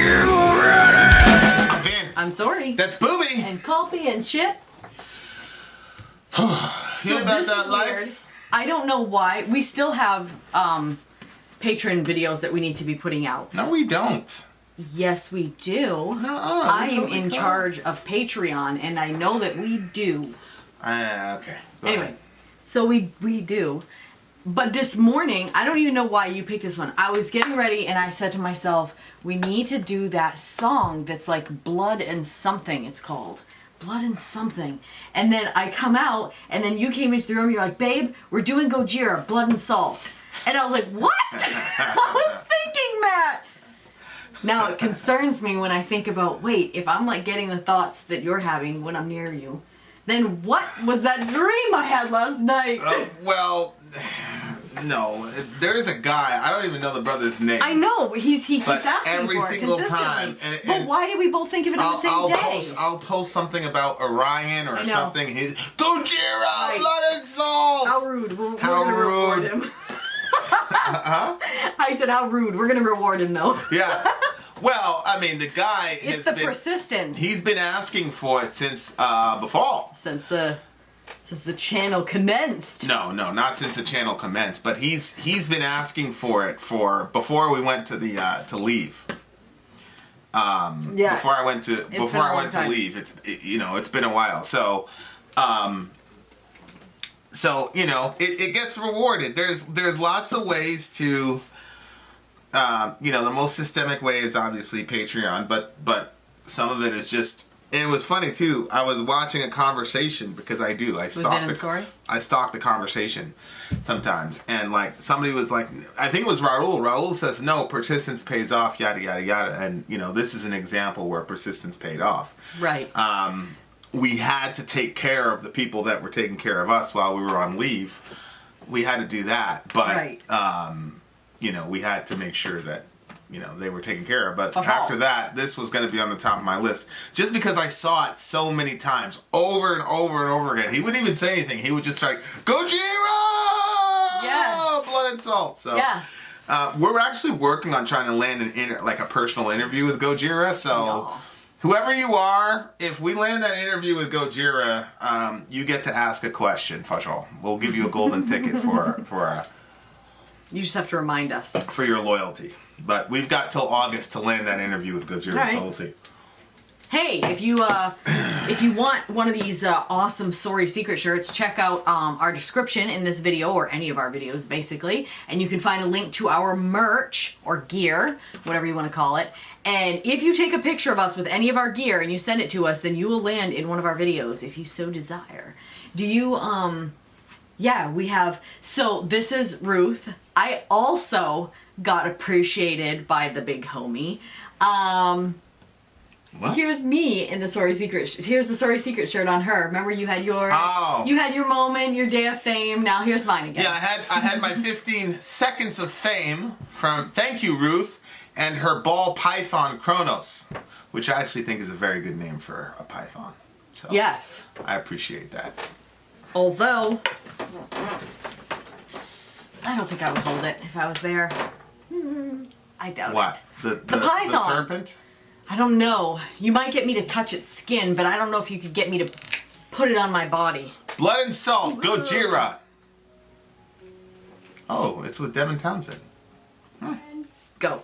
I'm Vin. I'm Sori. That's Booby. And Culpy and Chip. So about this that is life? weird. I don't know why. We still have patron videos that we need to be putting out. No, we don't. Yes, we do. I am in charge of Patreon, and I know that we do. Okay. Anyway, so we do. But this morning, I don't even know why you picked this one. I was getting ready, and I said to myself, we need to do that song that's like Blood and Something, it's called. Blood and Something. And then I come out, and then you came into the room, you're like, babe, we're doing Gojira, Blood and Salt. And I was like, what? I was thinking that. Now it concerns me when I think about, wait, if I'm like getting the thoughts that you're having when I'm near you, then what was that dream I had last night? Well, no. There is a guy, I don't even know the brother's name. I know, he keeps asking every for it single consistently. time. But why did we both think of it on the same day? I'll post something about Orion or something. He's Gojira, Right. Blood and Salt. How rude. We're How gonna reward rude. him. I said, how rude. We're going to reward him, though. Yeah. Well, I mean, the guy It's the persistence. He's been asking for it since before. Since the channel commenced. No, not since the channel commenced. But he's been asking for it for before we went to the to leave. Yeah. Before I went to leave, it's been a while. So, it gets rewarded. There's lots of ways to. The most systemic way is obviously Patreon, but some of it is just. And it was funny too. I was watching a conversation because I stalk the conversation sometimes, and like somebody was like, I think it was Raul. Raul says no, persistence pays off, yada yada yada, and this is an example where persistence paid off. Right. We had to take care of the people that were taking care of us while we were on leave. We had to do that, but right. We had to make sure that, they were taken care of. But after that, this was going to be on the top of my list. Just because I saw it so many times, over and over and over again. He wouldn't even say anything. He would just like, Gojira! Yes! Blood and Salt. So, yeah. We're actually working on trying to land a personal interview with Gojira. So, whoever you are, if we land that interview with Gojira, you get to ask a question, Fashal. We'll give you a golden ticket for you just have to remind us. For your loyalty. But we've got till August to land that interview with Gojira, right. So we'll see. Hey, if you want one of these awesome Sori secret shirts, check out our description in this video, or any of our videos, basically. And you can find a link to our merch, or gear, whatever you want to call it. And if you take a picture of us with any of our gear and you send it to us, then you will land in one of our videos, if you so desire. Do you, yeah, we have, so this is Ruth. I also got appreciated by the big homie. What? Here's me in the Sori Secret. Here's the Sori Secret shirt on her. Remember, you had your you had your moment, your day of fame. Now here's mine again. Yeah, I had my 15 seconds of fame from thank you, Ruth, and her ball python Kronos, which I actually think is a very good name for a python. So yes, I appreciate that. Although I don't think I would hold it if I was there. I doubt what? it. The python. The serpent? I don't know. You might get me to touch its skin, but I don't know if you could get me to put it on my body. Blood and Salt, Gojira. Oh, it's with Devin Townsend. Go.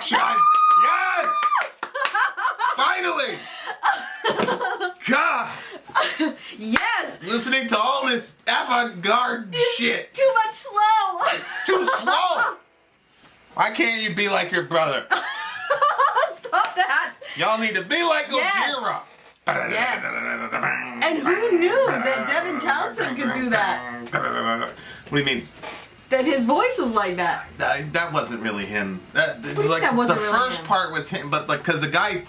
destruction. Yes! Finally! God! Yes! Listening to all this avant-garde shit. Too much slow! Too slow! Why can't you be like your brother? Stop that! Y'all need to be like Yes. Gojira. Yes. And who knew that Devin Townsend could do that? What do you mean? That his voice was like that. That wasn't really him. That do you mean like that wasn't the really first him? part was him, but like because the guy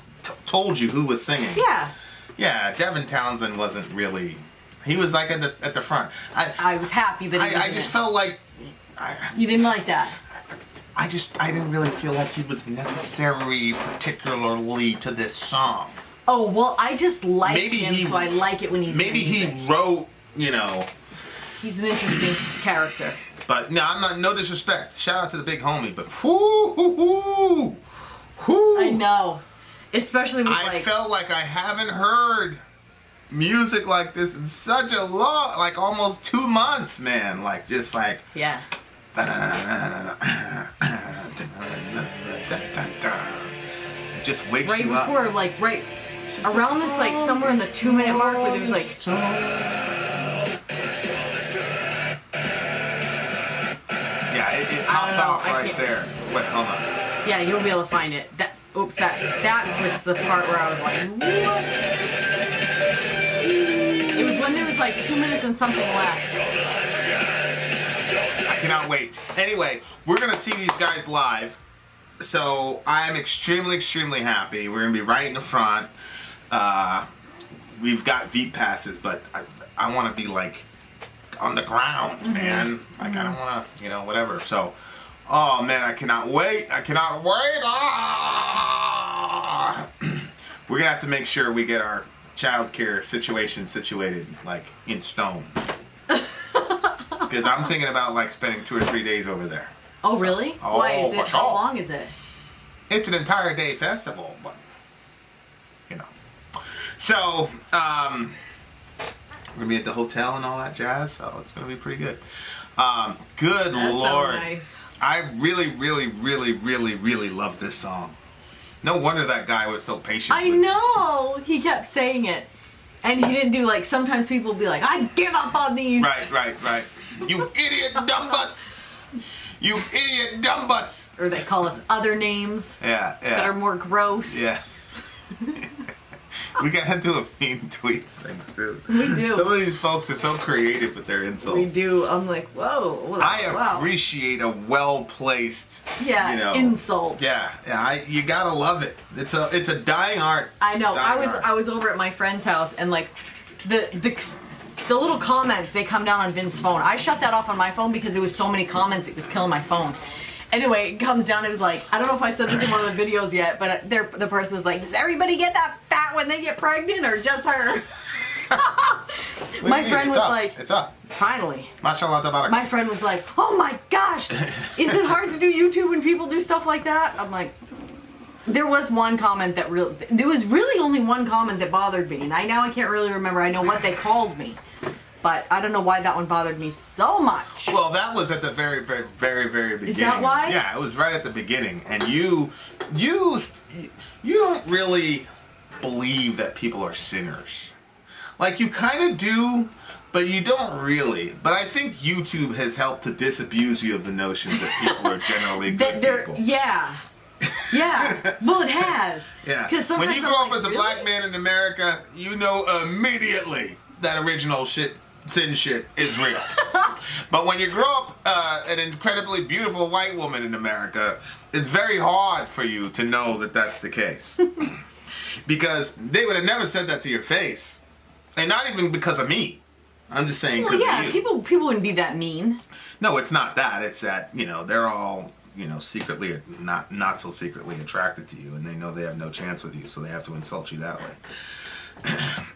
told you who was singing. Yeah. Yeah, Devin Townsend wasn't really. He was like at the front. I was happy that he was I in just it. felt like. You didn't like that? I didn't really feel like he was necessary, particularly to this song. Oh, well, I just like Maybe him, so I like it when he's Maybe in he music. wrote, you know. He's an interesting character. But no, I'm not. No disrespect. Shout out to the big homie, but whoo. I know. Especially with I felt like I haven't heard music like this in such a long, like almost 2 months, man. Like just like. Yeah. It just wakes Right you up. before, like, right around this, like, somewhere in the 2-minute mark where there was, like... Yeah, it I popped don't know, off I right can't- there. Wait, hold on. Yeah, you'll be able to find it. That was the part where I was like, what? It was when there was, like, 2 minutes and something left. I cannot wait. Anyway, we're gonna see these guys live, so I am extremely, extremely happy. We're gonna be right in the front. We've got Veep passes, but I want to be like on the ground, man. Like I don't want to, you know, whatever. So, oh man, I cannot wait. I cannot wait. Ah! We're gonna have to make sure we get our childcare situation situated, like in stone. Because I'm thinking about like spending 2 or 3 days over there. Oh, really? Oh, Why is for it? sure. How long is it? It's an entire day festival, but you know. So, we're gonna be at the hotel and all that jazz, so it's gonna be pretty good. Good That Lord. sounds nice. I really, really, really, really, really love this song. No wonder that guy was so patient. I with know! He kept saying it. And he didn't do, like, sometimes people will be like, I give up on these! Right. You idiot dumb butts! You idiot dumb butts! Or they call us other names Yeah. that are more gross. Yeah. We gotta do a mean tweets thing soon. We do. Some of these folks are so creative with their insults. We do. I'm like, whoa. I wow. appreciate a well-placed, Yeah, you know, insult. Yeah. You gotta love it. It's a dying art. I know. Dying art. I was over at my friend's house and like the little comments, they come down on Vin's phone. I shut that off on my phone because there was so many comments it was killing my phone. Anyway, it comes down, it was like, I don't know if I said this in one of the videos yet, but the person was like, does everybody get that fat when they get pregnant or just her? My friend was like, it's up. finally. Mashallah tabarak. My friend was like, oh my gosh, is it hard to do YouTube when people do stuff like that? I'm like, there was one comment that there was really only one comment that bothered me, and I can't really remember. I know what they called me, but I don't know why that one bothered me so much. Well, that was at the very, very, very, very beginning. Is that why? Yeah, it was right at the beginning, and you don't really believe that people are sinners. Like you kind of do, but you don't really. But I think YouTube has helped to disabuse you of the notion that people are generally good people. Yeah. Yeah. Well, it has. Yeah. 'Cause sometimes When you I'm grow up like, as a really? black man in America, you know immediately that original sin shit is real. But when you grow up an incredibly beautiful white woman in America, it's very hard for you to know that that's the case. Because they would have never said that to your face. And not even because of me. I'm just saying because Well, yeah, of you. people wouldn't be that mean. No, it's not that. It's that, they're all, secretly, not so secretly attracted to you, and they know they have no chance with you, so they have to insult you that way.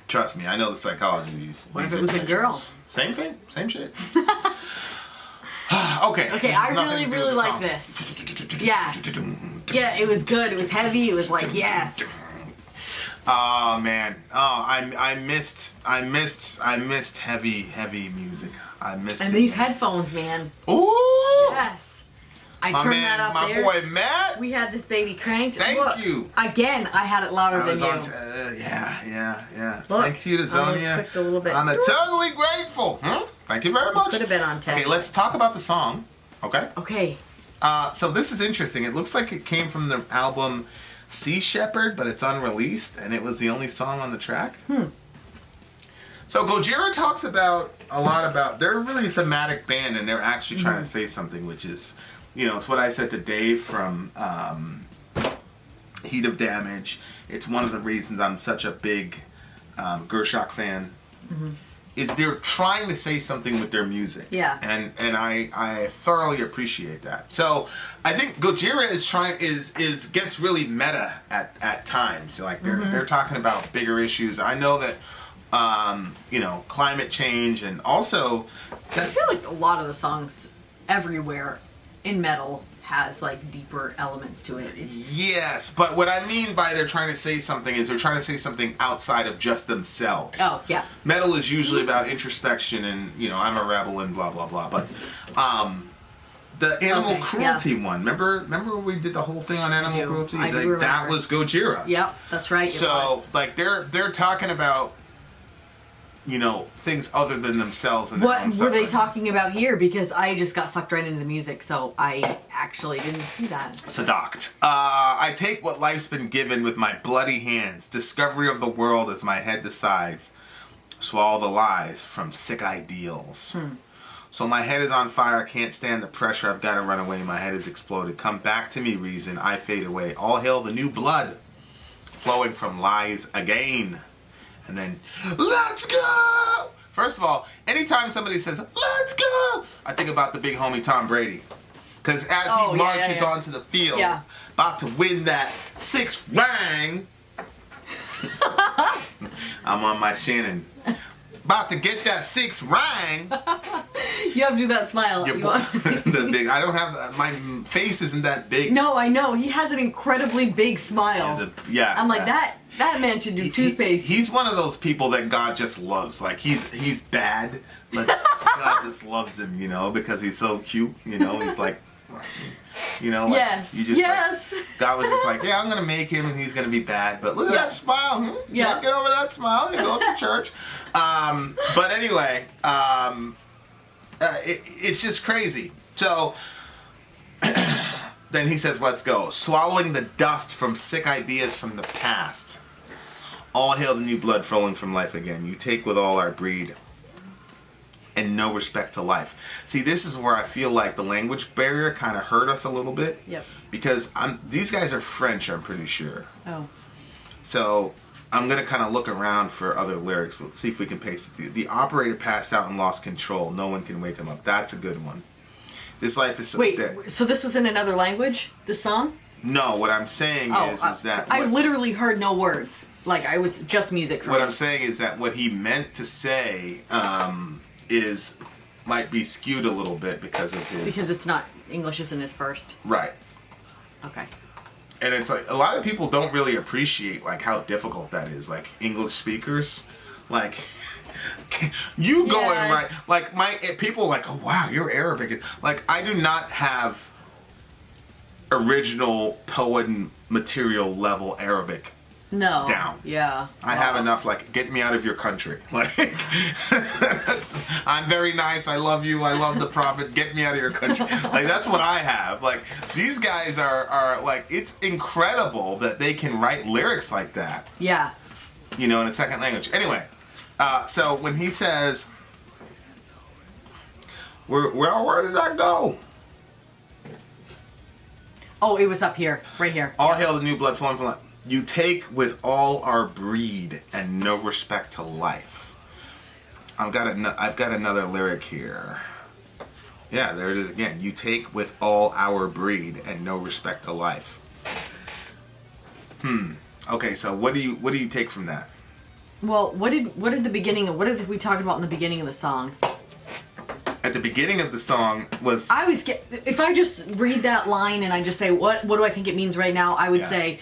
Trust me, I know the psychology of these. What if these it was a girl? individuals. Same thing, same shit. Okay. Okay, this I has nothing really, to do with really the like song. this. Yeah. Yeah, it was good. It was heavy. It was like, yes. Oh man. Oh, I missed heavy music. I missed And it. these headphones, man. Ooh! Yes. I turned that up my there. boy Matt. We had this baby cranked. Thank Look, you. Again, I had it louder than you. Yeah. Look, Thanks to you, to Zonia. clicked a little bit. I'm eternally grateful. Thank you very much. Could have been on 10. Okay, let's talk about the song. Okay. Okay. So this is interesting. It looks like it came from the album Sea Shepherd, but it's unreleased, and it was the only song on the track. So Gojira talks a lot about, they're a really thematic band, and they're actually trying to say something, which is, it's what I said to Dave from Heat of Damage. It's one of the reasons I'm such a big Gershok fan. Is they're trying to say something with their music. Yeah. And I thoroughly appreciate that. So I think Gojira gets really meta at times. Like they're talking about bigger issues. I know that climate change, and also I feel like a lot of the songs everywhere in metal has like deeper elements to it. Yes, but what I mean by they're trying to say something is they're trying to say something outside of just themselves. Oh, yeah. Metal is usually about introspection and, I'm a rebel and blah, blah, blah. But the animal cruelty one, remember when we did the whole thing on animal cruelty? I do remember. That was Gojira. Yep, that's right. So, like, they're talking about, things other than themselves. And what were they talking about here? Because I just got sucked right into the music, so I actually didn't see that. Sadakt. I take what life's been given with my bloody hands. Discovery of the world as my head decides. Swallow the lies from sick ideals. So my head is on fire. Can't stand the pressure. I've got to run away. My head is exploded. Come back to me, reason. I fade away. All hail the new blood flowing from lies again. And then, let's go! First of all, anytime somebody says, let's go, I think about the big homie Tom Brady. Because as he marches onto the field, about to win that 6th ring, I'm on my Shannon. About to get that 6th ring. You have to do that smile. The big. I don't have my face isn't that big. No, I know he has an incredibly big smile. I'm like that man should do toothpaste. He's one of those people that God just loves. Like he's bad, but God just loves him. Because he's so cute. He's like. Yes. You just yes. God was just like, I'm gonna make him, and he's gonna be bad. But look at that smile. Can't get over that smile. He goes to church. But anyway, it's just crazy. So then he says, "Let's go." Swallowing the dust from sick ideas from the past. All hail the new blood flowing from life again. You take with all our breed. And no respect to life. See, this is where I feel like the language barrier kind of hurt us a little bit. Yep. Because these guys are French, I'm pretty sure. Oh. So I'm going to kind of look around for other lyrics. Let's see if we can paste it. The operator passed out and lost control. No one can wake him up. That's a good one. This life is so Wait, so this was in another language, this song? No, what I'm saying is that... I literally heard no words. Like, I was just music. What I'm saying is that what he meant to say... might be skewed a little bit because of his... Because it's not... English isn't his first. Right. Okay. And it's like, a lot of people don't really appreciate, like, how difficult that is. Like, English speakers, like, you going right... Like, people are like, oh, wow, you're Arabic. Like, I do not have original poet material level Arabic. No. Down. Yeah. I have enough, like, get me out of your country. Like, I'm very nice. I love you. I love the prophet. Get me out of your country. Like, that's what I have. Like, these guys are like, it's incredible that they can write lyrics like that. Yeah. In a second language. Anyway, so when he says, where did I go? Oh, it was up here. Right here. All hail the new blood flowing from life. You take with all our breed and no respect to life. I've got another lyric here. Yeah, there it is again. You take with all our breed and no respect to life. Okay, so what do you take from that? Well, what did we talk about in the beginning of the song? At the beginning of the song was... if I just read that line and I just say, what do I think it means right now? I would say,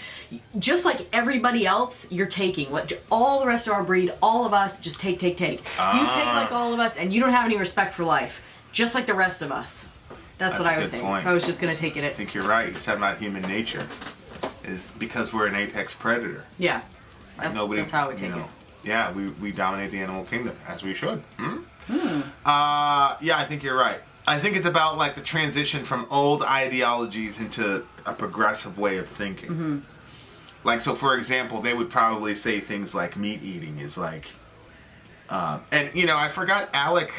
just like everybody else, you're taking. All the rest of our breed, all of us, just take. So you take like all of us and you don't have any respect for life. Just like the rest of us. That's what I was saying. Point. I was just going to take it. I think you're right. You said about human nature is because we're an apex predator. Yeah. That's how I would take it. Yeah, we dominate the animal kingdom, as we should. Yeah, I think you're right. I think it's about like the transition from old ideologies into a progressive way of thinking. Mm-hmm. Like, so for example, they would probably say things like meat eating is like, and you know, I forgot Alec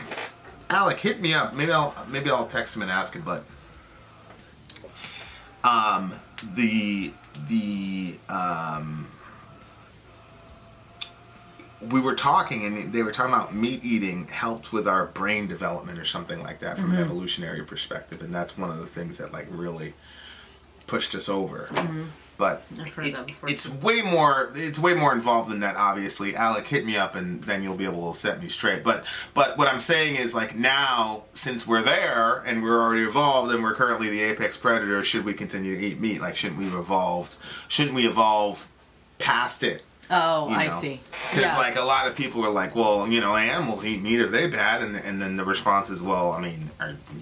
hit me up. Maybe I'll text him and ask him, but we were talking and they were talking about meat eating helped with our brain development or something like that from an evolutionary perspective, and that's one of the things that like really pushed us over. But I've heard that before. it's way more involved than that, obviously. Alec, hit me up and then you'll be able to set me straight. But what I'm saying is, like, now, since we're there and we're already evolved and we're currently the apex predator, should we continue to eat meat? Like, shouldn't we evolve past it? Oh, You know? I see. Because like a lot of people are like, well, you know, animals eat meat, are they bad? And then the response is, well, I mean,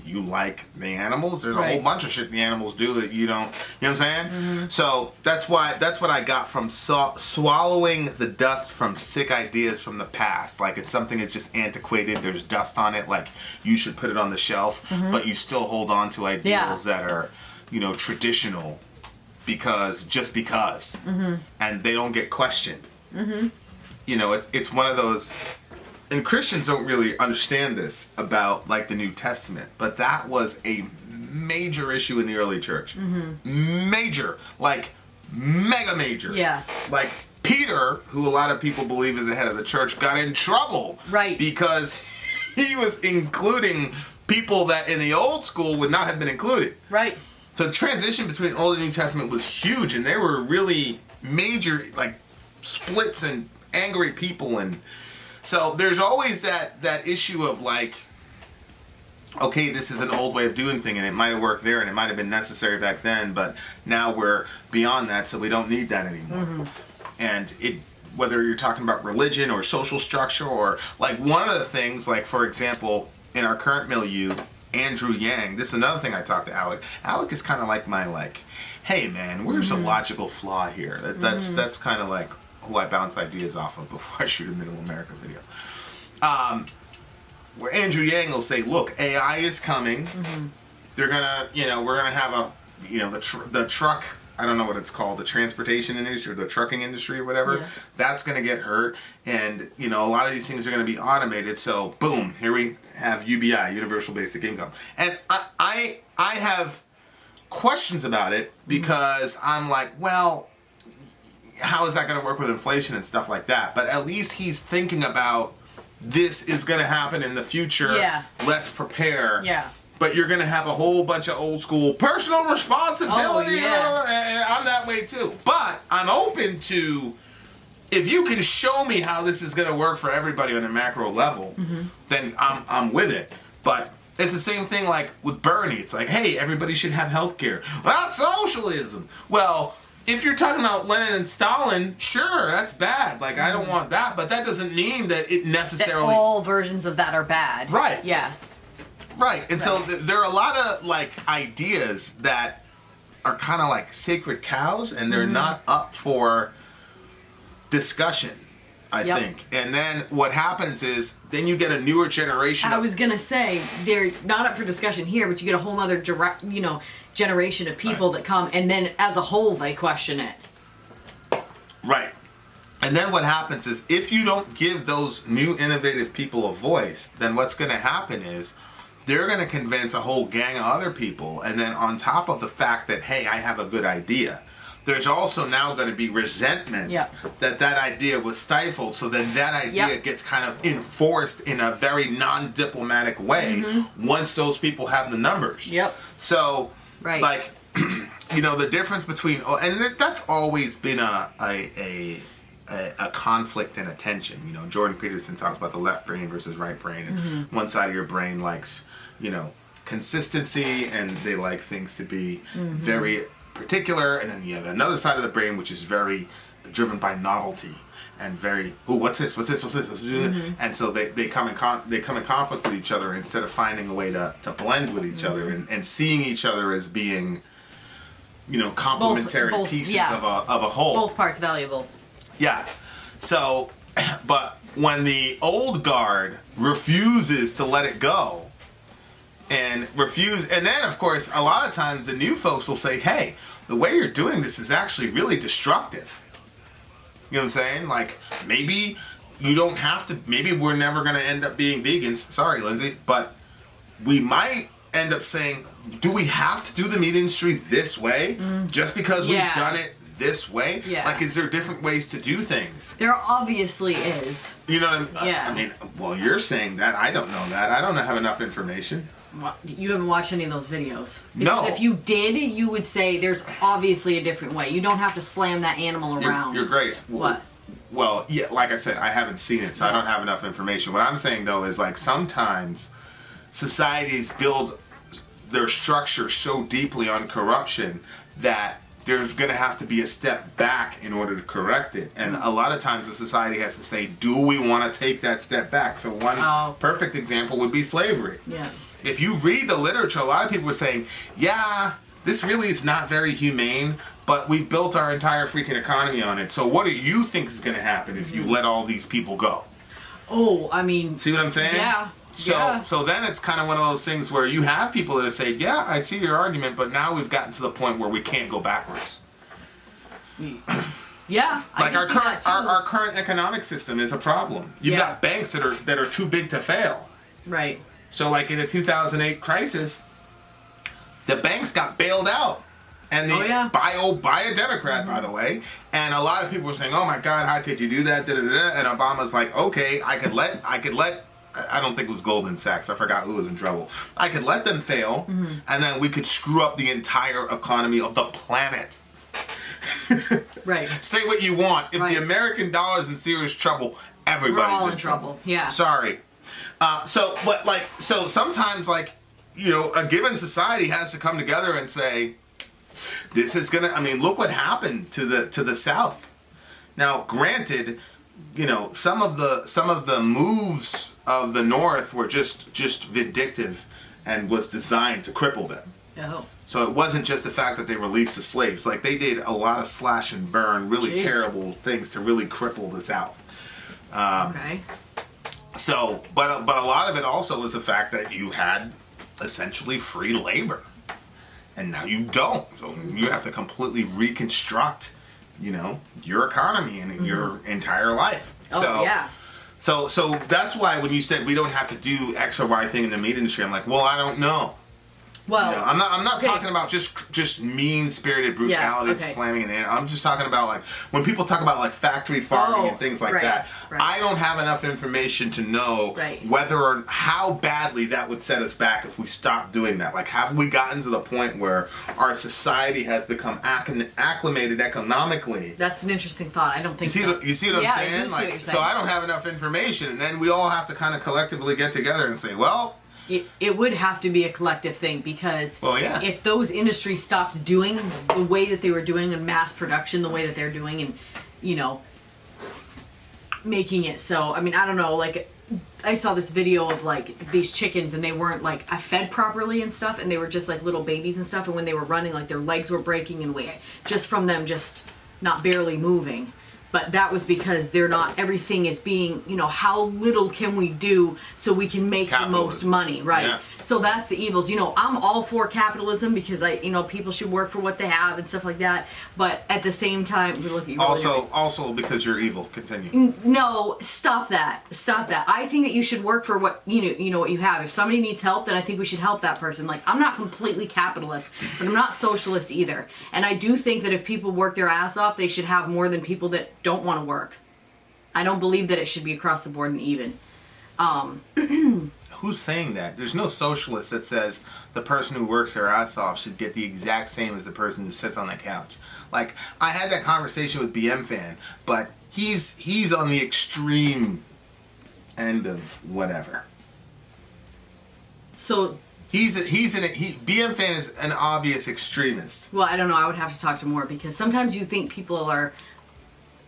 you like the animals? There's a whole bunch of shit the animals do that you don't. You know what I'm saying? So that's what I got from swallowing the dust from sick ideas from the past. Like, it's something that's just antiquated. There's dust on it. Like, you should put it on the shelf, but you still hold on to ideals that are, you know, traditional. Because and they don't get questioned. You know, it's one of those, and Christians don't really understand this about like the New Testament, but that was a major issue in the early church. Major, like mega major. Yeah. Like Peter, who a lot of people believe is the head of the church, got in trouble. Right. Because he was including people that in the old school would not have been included. Right. So the transition between Old and New Testament was huge, and there were really major like splits and angry people, and so there's always that issue of like, okay, this is an old way of doing things, and it might have worked there, and it might have been necessary back then, but now we're beyond that, so we don't need that anymore. And whether you're talking about religion or social structure, or like one of the things, like for example, in our current milieu, Andrew Yang, this is another thing I talked to Alec. Alec is kind of like my like, hey man, where's a logical flaw here? That's kind of like who I bounce ideas off of before I shoot a Middle America video. Where Andrew Yang will say, look, AI is coming. They're gonna, you know, we're gonna have a, you know, the truck, I don't know what it's called, the transportation industry or the trucking industry or whatever, that's going to get hurt. And, you know, a lot of these things are going to be automated. So, boom, here we have UBI, Universal Basic Income. And I have questions about it because I'm like, well, how is that going to work with inflation and stuff like that? But at least he's thinking about this is going to happen in the future. Yeah. Let's prepare. Yeah. But you're going to have a whole bunch of old school personal responsibility. Oh, yeah. And I'm that way too. But I'm open to, if you can show me how this is going to work for everybody on a macro level, then I'm with it. But it's the same thing like with Bernie. It's like, hey, everybody should have health care. Well, that's socialism. Well, if you're talking about Lenin and Stalin, sure, that's bad. Like, I don't want that. But that doesn't mean that it necessarily... That all versions of that are bad. Right. Yeah. Right, and so there are a lot of like ideas that are kind of like sacred cows, and they're not up for discussion, I think. And then what happens is, then you get a newer generation. I was gonna say they're not up for discussion here, but you get a whole other generation of people that come, and then as a whole they question it. Right. And then what happens is, if you don't give those new innovative people a voice, then what's going to happen is, they're going to convince a whole gang of other people, and then on top of the fact that, hey, I have a good idea, there's also now going to be resentment that idea was stifled, so then that idea gets kind of enforced in a very non-diplomatic way once those people have the numbers. So, like, you know, the difference between, and that's always been a conflict and a tension. You know, Jordan Peterson talks about the left brain versus right brain, and one side of your brain likes, you know, consistency, and they like things to be very particular, and then you have another side of the brain which is very driven by novelty, and very, ooh, what's this? And so they come in conflict with each other instead of finding a way to blend with each other and seeing each other as being, complementary pieces of a whole. Both parts valuable. Yeah. So, but when the old guard refuses to let it go, and then of course a lot of times the new folks will say, hey, the way you're doing this is actually really destructive. You know what I'm saying? Like, maybe you don't have to, maybe we're never going to end up being vegans. Sorry, Lindsay. But we might end up saying, do we have to do the meat industry this way? Just because we've done it this way? Yeah. Like, is there different ways to do things? There obviously is. You know what I mean? Yeah. I mean, well, you're saying that. I don't know that. I don't have enough information. Well, you haven't watched any of those videos. No. Because if you did, you would say there's obviously a different way. You don't have to slam that animal around. Your Grace. What? Well, yeah, like I said, I haven't seen it, so I don't have enough information. What I'm saying, though, is like sometimes societies build their structure so deeply on corruption that there's going to have to be a step back in order to correct it. And a lot of times the society has to say, do we want to take that step back? So one perfect example would be slavery. Yeah. If you read the literature, a lot of people are saying, yeah, this really is not very humane, but we've built our entire freaking economy on it. So what do you think is going to happen if you let all these people go? Oh, I mean... See what I'm saying? Yeah. So then it's kind of one of those things where you have people that are saying, yeah, I see your argument, but now we've gotten to the point where we can't go backwards. Yeah. Like our current economic system is a problem. You've got banks that are too big to fail. Right. So like in the 2008 crisis, the banks got bailed out. And by a Democrat, by the way. And a lot of people were saying, oh my God, how could you do that? Da, da, da. And Obama's like, okay, I could let, I don't think it was Goldman Sachs. I forgot who was in trouble. I could let them fail, and then we could screw up the entire economy of the planet. Right. Say what you want. If the American dollar's in serious trouble, everybody's We're all in trouble. Yeah. Sorry. So sometimes, like, a given society has to come together and say, this is gonna. I mean, look what happened to the South. Now, granted, some of the moves of the North were just vindictive and was designed to cripple them. Oh. So it wasn't just the fact that they released the slaves. Like, they did a lot of slash and burn, really terrible things to really cripple the South. Okay. So, but a lot of it also was the fact that you had essentially free labor, and now you don't. So you have to completely reconstruct, your economy and your entire life. Oh, yeah. So that's why when you said we don't have to do X or Y thing in the meat industry, I'm like, well, I don't know. Well, I'm not talking about just mean-spirited brutality, slamming an animal. I'm just talking about, like, when people talk about, like, factory farming and things like that. Right. I don't have enough information to know whether or how badly that would set us back if we stopped doing that. Like, have we gotten to the point where our society has become acclimated economically? That's an interesting thought. I don't think so. You see what I'm saying? I do see what you're saying. So I don't have enough information, and then we all have to kind of collectively get together and say, well... It would have to be a collective thing, because if those industries stopped doing the way that they were doing in mass production, the way that they're doing, and, making it so, I mean, I don't know, like, I saw this video of, like, these chickens, and they weren't, like, fed properly and stuff, and they were just, like, little babies and stuff, and when they were running, like, their legs were breaking, and just from them just not barely moving. But that was because they're not, everything is being, how little can we do so we can make the most money, right? Yeah. So that's the evils. I'm all for capitalism because people should work for what they have and stuff like that. But at the same time, look at you. Also because you're evil. Continue. No, stop that. Stop that. I think that you should work for what, what you have. If somebody needs help, then I think we should help that person. Like, I'm not completely capitalist, but I'm not socialist either. And I do think that if people work their ass off, they should have more than people that don't want to work. I don't believe that it should be across the board and even. Who's saying that? There's no socialist that says the person who works their ass off should get the exact same as the person who sits on the couch. Like, I had that conversation with BM Fan, but he's on the extreme end of whatever. So BM Fan is an obvious extremist. Well, I don't know. I would have to talk to more, because sometimes you think people are,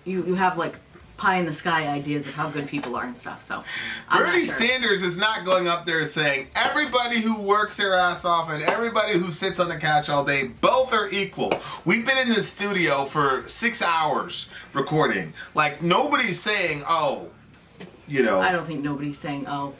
you have, like, pie in the sky ideas of how good people are and stuff. So I'm Bernie not sure. Sanders is not going up there saying everybody who works their ass off and everybody who sits on the couch all day, both are equal. We've been in the studio for 6 hours recording. Like, nobody's saying, oh, you know. I don't think nobody's saying, oh.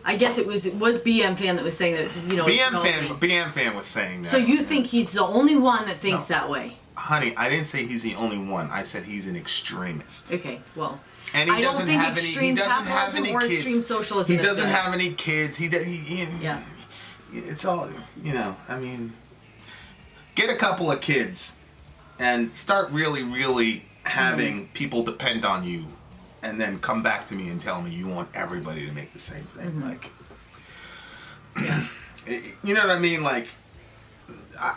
I guess it was BM Fan that was saying that, you know. BM Fan was saying that. So you think he's the only one that thinks that way? Honey, I didn't say he's the only one. I said he's an extremist. Okay, well. And he doesn't have any. He doesn't have capitalism any or kids. extreme socialism He is doesn't good. have any kids. Yeah. It's all, you know. I mean, get a couple of kids, and start really, really having people depend on you, and then come back to me and tell me you want everybody to make the same thing. Like, Yeah. you know what I mean? Like,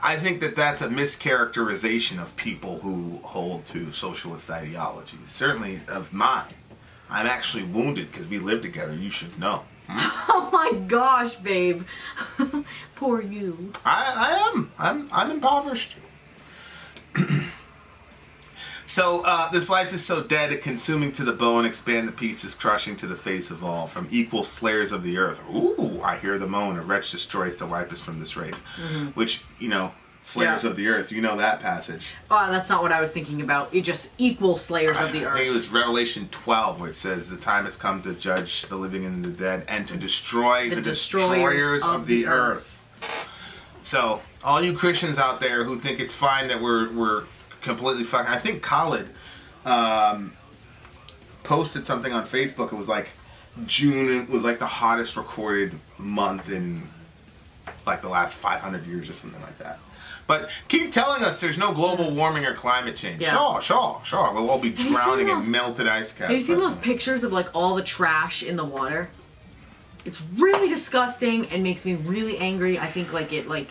I think that that's a mischaracterization of people who hold to socialist ideologies. Certainly of mine. I'm actually wounded because we live together. You should know. Oh my gosh, babe. Poor you. I am. I'm impoverished. So, this life is so dead, it consuming to the bone, expand the pieces, crushing to the face of all. From equal slayers of the earth. Ooh, I hear the moan, a wretch destroys to wipe us from this race. Which, you know, slayers of the earth, you know that passage. Oh, that's not what I was thinking about. It just equal slayers of the I think it earth. was Revelation 12 where it says, the time has come to judge the living and the dead and to destroy the destroyers of the earth. So, all you Christians out there who think it's fine that we're completely fucking... I think Khalid posted something on Facebook. It was like June was like the hottest recorded month in like the last 500 years or something like that. But keep telling us there's no global warming or climate change. Yeah. Sure. We'll all be you seen drowning those- in melted ice caps. Have you seen those pictures of like all the trash in the water? It's really disgusting and makes me really angry. I think like it like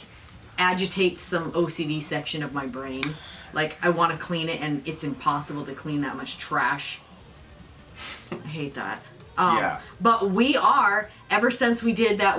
agitates some OCD section of my brain. Like I want to clean it and it's impossible to clean that much trash. I hate that. Yeah. But we are, ever since we did that,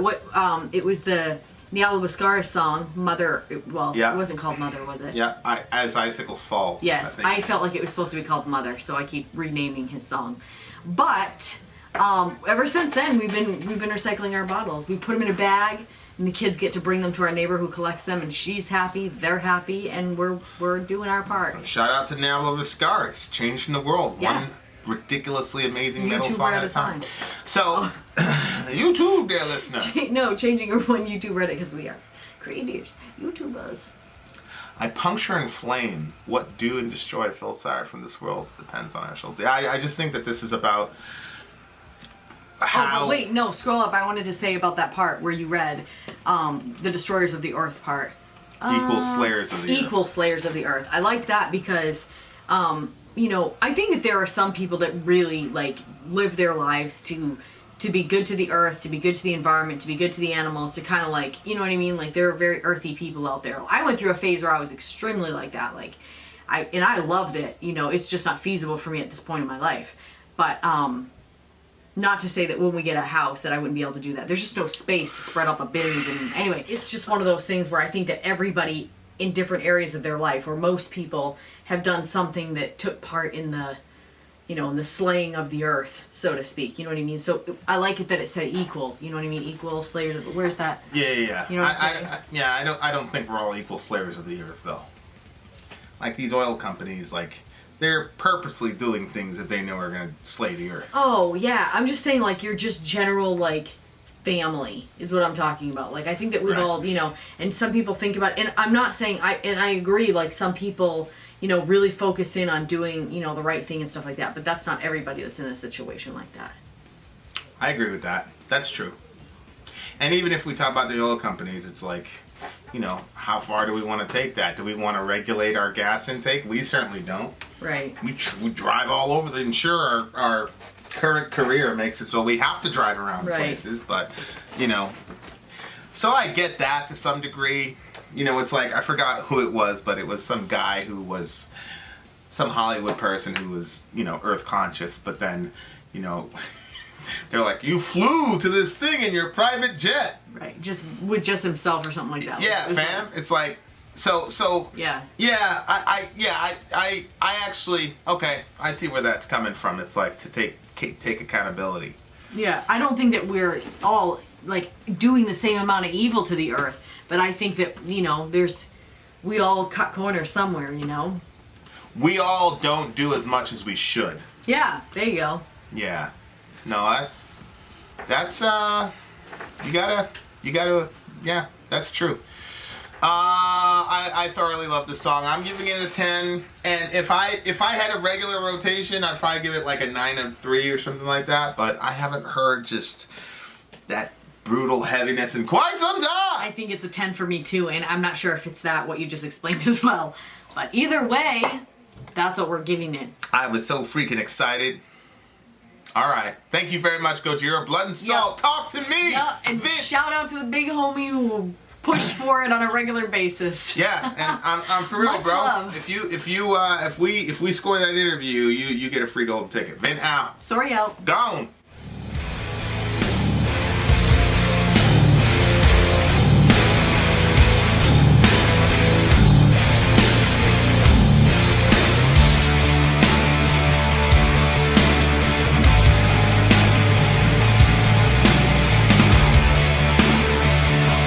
it was the Niala Wascara song, Mother, well, Yeah. It wasn't called Mother, was it? Yeah, As Icicles Fall. Yes, I I think. felt like it was supposed to be called Mother, so I keep renaming his song. But ever since then, we've been recycling our bottles. We put them in a bag, and the kids get to bring them to our neighbor who collects them, and she's happy, they're happy, and we're doing our part. Shout out to Niala Wascara, changing the world. Yeah. One ridiculously amazing metal YouTuber song at a time. So, YouTube, dear listener. No, changing her one YouTube Reddit because we are creators, YouTubers. I puncture and flame. What do and destroy Phil Sire from this world depends on our shoulders. I just think that this is about how... Oh, but wait, no, scroll up. I wanted to say about that part where you read the Destroyers of the Earth part. Equal slayers of the earth. Equal slayers of the earth. I like that because, you know, I think that there are some people that really like live their lives to be good to the earth, to be good to the environment, to be good to the animals, to kind of like, you know what I mean? Like there are very earthy people out there. I went through a phase where I was extremely like that. Like I loved it. You know, it's just not feasible for me at this point in my life. But not to say that when we get a house that I wouldn't be able to do that. There's just no space to spread out the bins. And anyway, it's just one of those things where I think that everybody in different areas of their life, or most people, have done something that took part in the, you know, in the slaying of the earth, so to speak. You know what I mean? So I like it that it said equal. You know what I mean? Equal slayers of... Where's that? Yeah. You know what I'm saying? I don't think we're all equal slayers of the earth, though. Like these oil companies, like... They're purposely doing things that they know are going to slay the earth. Oh, yeah. I'm just saying, like, you're just general, like, family is what I'm talking about. Like, I think that we've all, you know, and some people think about, and I'm not saying, I agree, like, some people, you know, really focus in on doing, you know, the right thing and stuff like that, but that's not everybody that's in a situation like that. I agree with that. That's true. And even if we talk about the oil companies, it's like, you know, how far do we want to take that? Do we want to regulate our gas intake? We certainly don't. Right. We drive all over the... Sure, our current career makes it so we have to drive around places, but, you know... So I get that to some degree. You know, it's like, I forgot who it was, but it was some guy who was... Some Hollywood person who was, you know, earth conscious, but then, you know... They're like, you flew to this thing in your private jet. Right. Just with just himself or something like that. Yeah, Like, fam. It's like, So Yeah. yeah, I actually, okay, I see where that's coming from. It's like to take accountability. Yeah, I don't think that we're all like doing the same amount of evil to the earth, but I think that, you know, we all cut corners somewhere, you know. We all don't do as much as we should. Yeah, there you go. Yeah. No, that's you gotta yeah, that's true. I thoroughly love this song. I'm giving it a 10, and if I had a regular rotation, I'd probably give it like a 9 and 3 or something like that, but I haven't heard just that brutal heaviness in quite some time. I think it's a 10 for me too, and I'm not sure if it's what you just explained as well. But either way, that's what we're giving it. I was so freaking excited. All right. Thank you very much, Gojira. Blood and Salt. Yep. Talk to me. Yep, and Vin. shout out to the big homie who pushed for it on a regular basis. Yeah, and I'm for real, Much bro. love. If we score that interview, you get a free golden ticket. Vin out. Sorry out. Gone.